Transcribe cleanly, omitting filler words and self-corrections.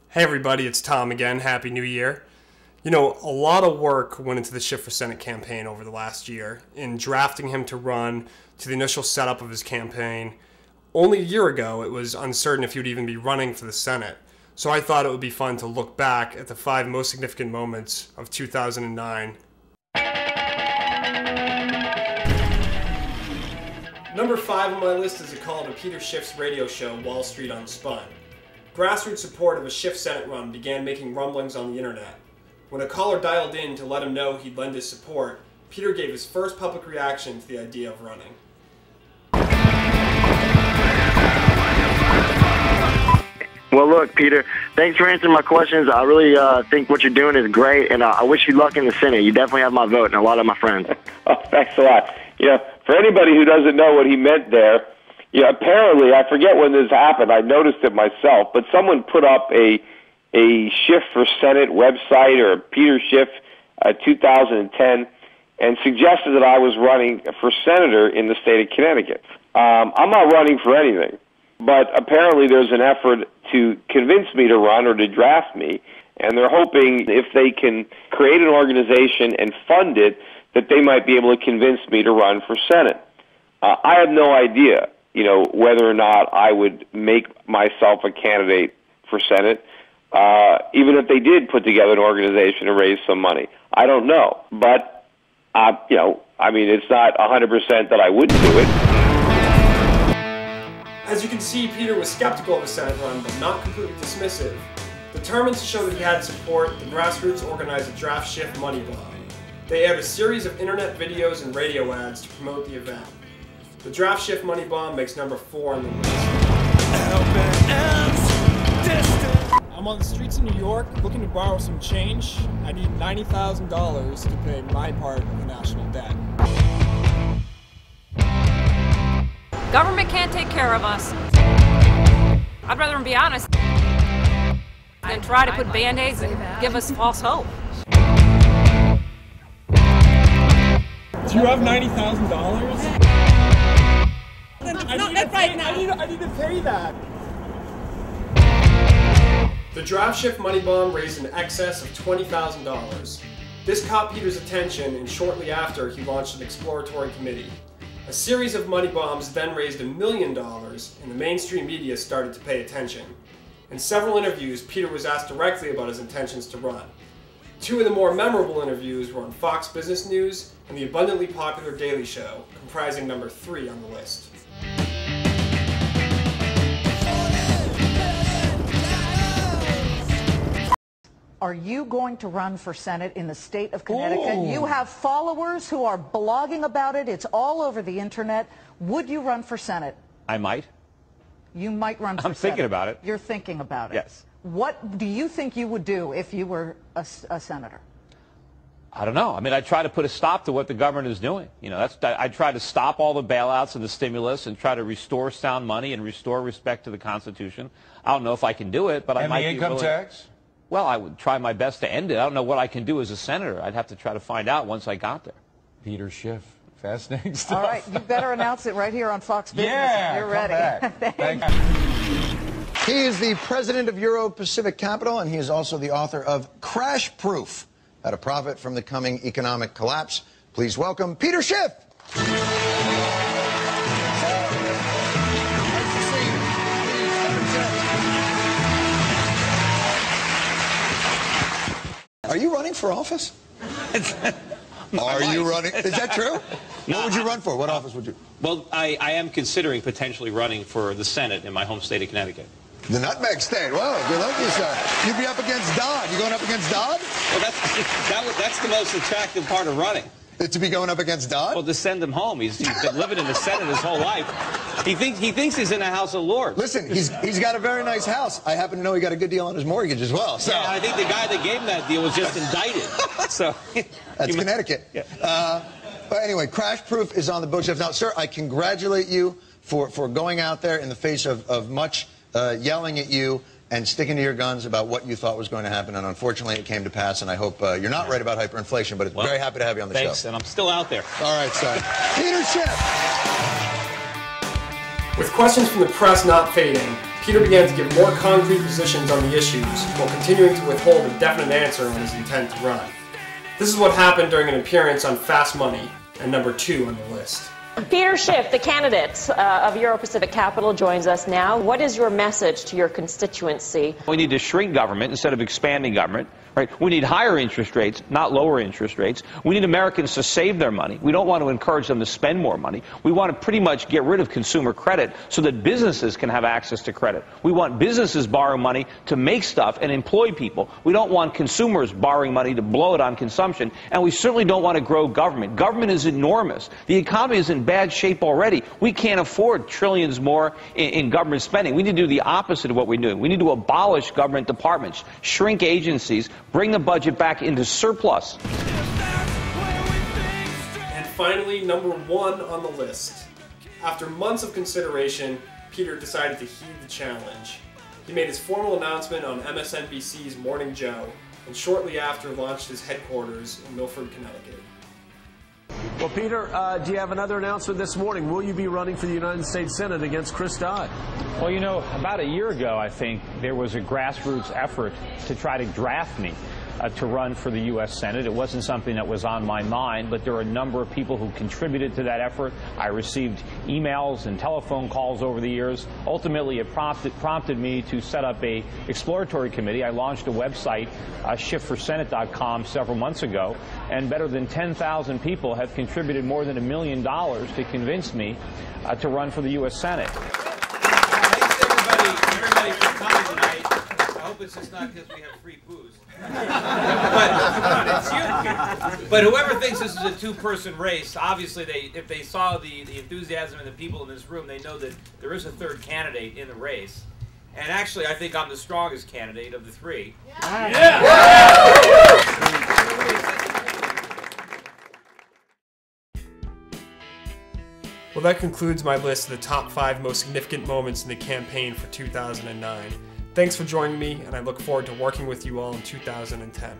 Hey everybody, it's Tom again. Happy New Year. You know, a lot of work went into the Schiff for Senate campaign over the last year in drafting him to run, to the initial setup of his campaign. Only a year ago, it was uncertain if he would even be running for the Senate. So I thought it would be fun to look back at the 5 most significant moments of 2009. Number 5 on my list is a call to Peter Schiff's radio show, Wall Street Unspun. Grassroots support of a Schiff Senate run began making rumblings on the internet. When a caller dialed in to let him know he'd lend his support, Peter gave his first public reaction to the idea of running. Well, look, Peter, thanks for answering my questions. I really think what you're doing is great, and I wish you luck in the Senate. You definitely have my vote and a lot of my friends. Oh, thanks a lot. Yeah, for anybody who doesn't know what he meant there, yeah, apparently, I forget when this happened, I noticed it myself, but someone put up a Schiff for Senate website, or Peter Schiff 2010, and suggested that I was running for senator in the state of Connecticut. I'm not running for anything, but apparently there's an effort to convince me to run or to draft me, and they're hoping if they can create an organization and fund it, that they might be able to convince me to run for Senate. I have no idea, whether or not I would make myself a candidate for Senate, even if they did put together an organization to raise some money. I don't know. But, it's not 100% that I wouldn't do it. As you can see, Peter was skeptical of a Senate run, but not completely dismissive. Determined to show that he had support, the grassroots organized a Draft Schiff money bomb. They aired a series of internet videos and radio ads to promote the event. The Draft Schiff money bomb makes number 4 on the list. I'm on the streets of New York looking to borrow some change. I need $90,000 to pay my part of the national debt. Government can't take care of us. I'd rather be honest than try to put band-aids and give us false hope. Do you have $90,000? Not right now. I need to pay that. The Draft Schiff money bomb raised in excess of $20,000. This caught Peter's attention, and shortly after, he launched an exploratory committee. A series of money bombs then raised $1 million, and the mainstream media started to pay attention. In several interviews, Peter was asked directly about his intentions to run. 2 of the more memorable interviews were on Fox Business News and the abundantly popular Daily Show, comprising number 3 on the list. Are you going to run for Senate in the state of Connecticut? Ooh. You have followers who are blogging about it. It's all over the internet. Would you run for Senate? I might. You might run for Senate. I'm thinking about it. You're thinking about it? Yes. What do you think you would do if you were a senator? I don't know. I mean, I try to put a stop to what the government is doing. I try to stop all the bailouts and the stimulus and try to restore sound money and restore respect to the Constitution. I don't know if I can do it, but I might be willing. And the income tax? Well, I would try my best to end it. I don't know what I can do as a senator. I'd have to try to find out once I got there. Peter Schiff. Fascinating stuff. All right, you better announce it right here on Fox Business. Yeah, you're ready. Thank you. He is the president of Euro-Pacific Capital, and he is also the author of Crash Proof: How to Profit from the Coming Economic Collapse. Please welcome Peter Schiff. Are you running for office? Are you running? Is that true? No, what would you run for? What office would you? Well, I am considering potentially running for the Senate in my home state of Connecticut. The nutmeg state. Whoa, good luck, you sir. You'd be up against Dodd. You going up against Dodd? Well, that's the most attractive part of running. To be going up against Dodd? Well, to send him home. He's been living in the Senate his whole life. He thinks he's in the House of Lords. Listen, he's got a very nice house. I happen to know he got a good deal on his mortgage as well. So. Yeah, I think the guy that gave him that deal was just indicted. So that's Connecticut. Yeah. But anyway, Crash Proof is on the bookshelf. Now, sir, I congratulate you for going out there in the face of much yelling at you and sticking to your guns about what you thought was going to happen, and unfortunately it came to pass, and I hope you're not right about hyperinflation, but it's very happy to have you on the show. Thanks, and I'm still out there. All right, son. Peter Schiff! With questions from the press not fading, Peter began to give more concrete positions on the issues, while continuing to withhold a definite answer on his intent to run. This is what happened during an appearance on Fast Money, and number 2 on the list. Peter Schiff, the candidate of Euro-Pacific Capital, joins us now. What is your message to your constituency? We need to shrink government instead of expanding government. Right? We need higher interest rates, not lower interest rates. We need Americans to save their money. We don't want to encourage them to spend more money. We want to pretty much get rid of consumer credit so that businesses can have access to credit. We want businesses borrowing money to make stuff and employ people. We don't want consumers borrowing money to blow it on consumption. And we certainly don't want to grow government. Government is enormous. The economy is in bad shape already. We can't afford trillions more in government spending. We need to do the opposite of what we're doing. We need to abolish government departments, shrink agencies, bring the budget back into surplus. And finally, number 1 on the list. After months of consideration, Peter decided to heed the challenge. He made his formal announcement on MSNBC's Morning Joe, and shortly after launched his headquarters in Milford, Connecticut. Well, Peter, do you have another announcement this morning? Will you be running for the United States Senate against Chris Dodd? Well, you know, about a year ago, I think, there was a grassroots effort to try to draft me to run for the U.S. Senate. It wasn't something that was on my mind, but there are a number of people who contributed to that effort. I received emails and telephone calls over the years. Ultimately, it prompted me to set up a exploratory committee. I launched a website, SchiffForSenate.com, several months ago, and better than 10,000 people have contributed more than $1 million to convince me to run for the U.S. Senate. Thanks everybody for coming tonight. I hope it's just not because we have free booze. But whoever thinks this is a two-person race, obviously if they saw the enthusiasm and the people in this room, they know that there is a third candidate in the race. And actually, I think I'm the strongest candidate of the 3. Yeah. Well, that concludes my list of the top 5 most significant moments in the campaign for 2009. Thanks for joining me, and I look forward to working with you all in 2010.